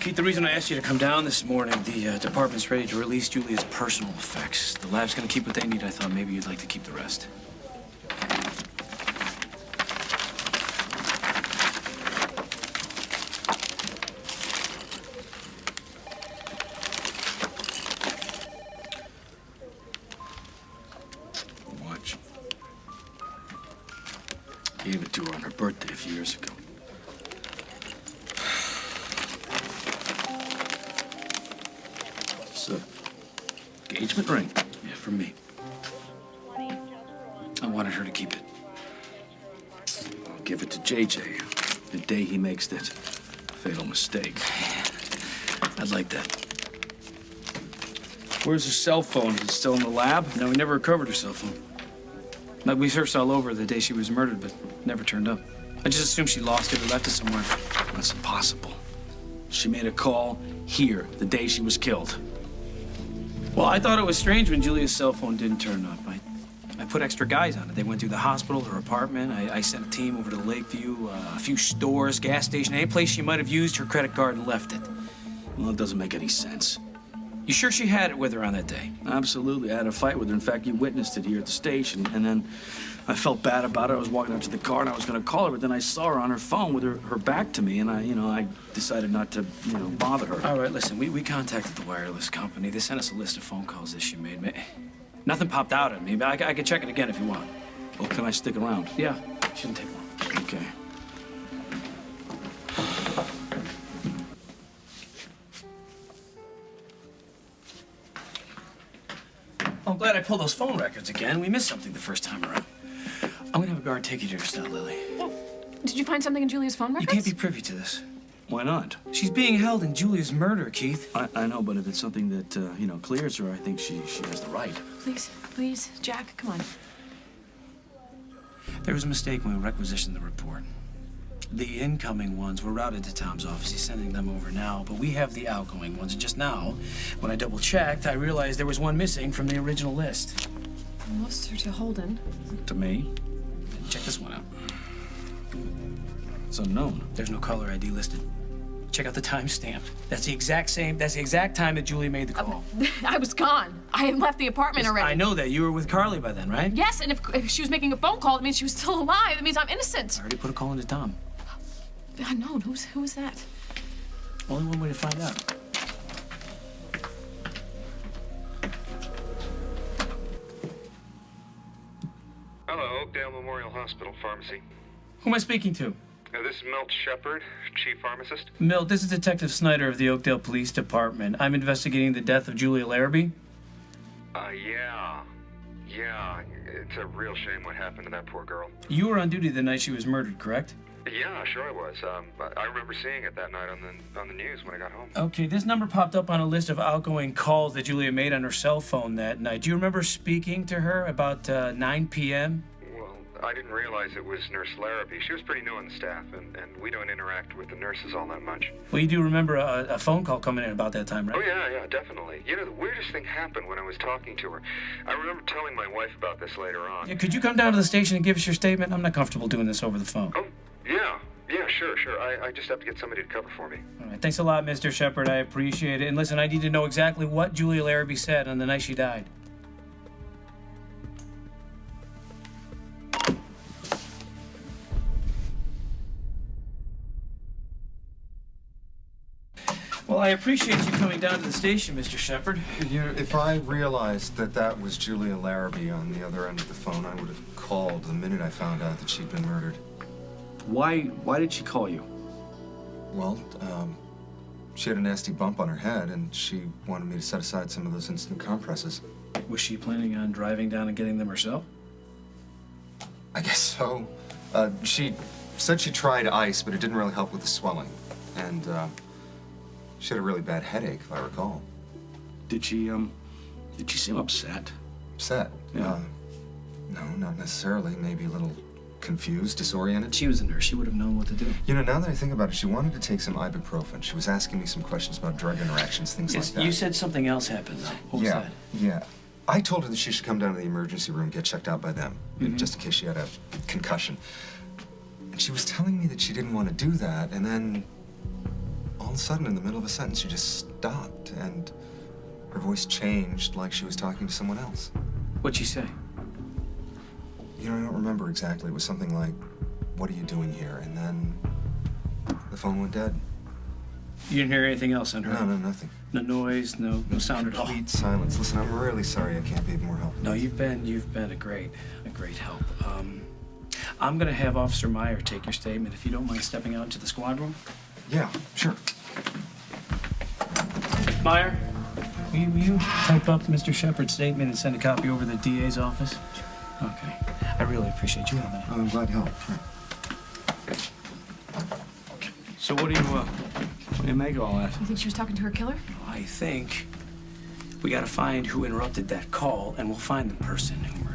Keith, the reason I asked you to come down this morning, the department's ready to release Julia's personal effects. The lab's gonna keep what they need. I thought maybe you'd like to keep the rest. Watch. Gave it to her on her birthday a few years ago. It's a engagement ring. Yeah, from me. I wanted her to keep it. I'll give it to JJ the day he makes that fatal mistake. I'd like that. Where's her cell phone? Is it still in the lab? No, we never recovered her cell phone. Like, we searched all over the day she was murdered, but never turned up. I just assumed she lost it or left it somewhere. That's impossible. She made a call here the day she was killed. Well, I thought it was strange when Julia's cell phone didn't turn up. I put extra guys on it. They went through the hospital, her apartment. I sent a team over to Lakeview, a few stores, gas station, any place she might have used her credit card and left it. Well, it doesn't make any sense. You sure she had it with her on that day? Absolutely. I had a fight with her. In fact, you witnessed it here at the station. And then I felt bad about it. I was walking out to the car and I was going to call her, but then I saw her on her phone with her back to me, and I decided not to, bother her. All right, listen, we contacted the wireless company. They sent us a list of phone calls that she made. Nothing popped out at me, but I can check it again if you want. Well, can I stick around? Yeah, shouldn't take long. Okay. I'm glad I pulled those phone records again. We missed something the first time around. I'm gonna have a guard take you to your cell, Lily. Oh, did you find something in Julia's phone records? You can't be privy to this. Why not? She's being held in Julia's murder, Keith. I know, but if it's something that, clears her, I think she has the right. Please, Jack, come on. There was a mistake when we requisitioned the report. The incoming ones were routed to Tom's office. He's sending them over now, but we have the outgoing ones. And just now, when I double-checked, I realized there was one missing from the original list. I lost her to Holden. To me? Check this one out. It's unknown. There's no caller ID listed. Check out the timestamp. That's the exact time that Julie made the call. I was gone. I had left the apartment already. I know that. You were with Carly by then, right? Yes, and if she was making a phone call, it means she was still alive. It means I'm innocent. I already put a call into Tom. Unknown. Who is that? Only one way to find out. Hello, Oakdale Memorial Hospital Pharmacy. Who am I speaking to? This is Milt Shepard, Chief Pharmacist. Milt, this is Detective Snyder of the Oakdale Police Department. I'm investigating the death of Julia Larrabee. Yeah. It's a real shame what happened to that poor girl. You were on duty the night she was murdered, correct? Yeah, sure I was. I remember seeing it that night on the news when I got home. Okay, this number popped up on a list of outgoing calls that Julia made on her cell phone that night. Do you remember speaking to her about 9 p.m.? Well, I didn't realize it was Nurse Larrabee. She was pretty new on the staff, and we don't interact with the nurses all that much. Well, you do remember a phone call coming in about that time, right? Oh, yeah, definitely. The weirdest thing happened when I was talking to her. I remember telling my wife about this later on. Yeah, could you come down to the station and give us your statement? I'm not comfortable doing this over the phone. Oh, yeah, sure. I just have to get somebody to cover for me. All right, thanks a lot, Mr. Shepard. I appreciate it. And listen, I need to know exactly what Julia Larrabee said on the night she died. Well, I appreciate you coming down to the station, Mr. Shepard. If I realized that was Julia Larrabee on the other end of the phone, I would have called the minute I found out that she'd been murdered. Why did she call you? Well, she had a nasty bump on her head, and she wanted me to set aside some of those instant compresses. Was she planning on driving down and getting them herself? I guess so. She said she tried ice, but it didn't really help with the swelling. And, she had a really bad headache, if I recall. Did she seem upset? Upset? Yeah. No, not necessarily. Maybe a little confused, disoriented. She was a nurse. She would have known what to do. Now that I think about it, she wanted to take some ibuprofen. She was asking me some questions about drug interactions, things like that. You said something else happened, though. What was that? Yeah. I told her that she should come down to the emergency room, get checked out by them, just in case she had a concussion. And she was telling me that she didn't want to do that, and then all of a sudden, in the middle of a sentence, she just stopped, and her voice changed like she was talking to someone else. What'd she say? You know, I don't remember exactly. It was something like, "What are you doing here?" And then the phone went dead. You didn't hear anything else on her? No, nothing. No noise, no sound at all? Complete silence. Listen, I'm really sorry I can't be of more help. No, you've been a great help. I'm gonna have Officer Meyer take your statement if you don't mind stepping out into the squad room. Yeah, sure. Meyer, will you type up Mr. Shepard's statement and send a copy over to the DA's office? Okay. I really appreciate you helping out. I'm glad to help. So what do you make of all that? You think she was talking to her killer? I think we gotta find who interrupted that call, and we'll find the person who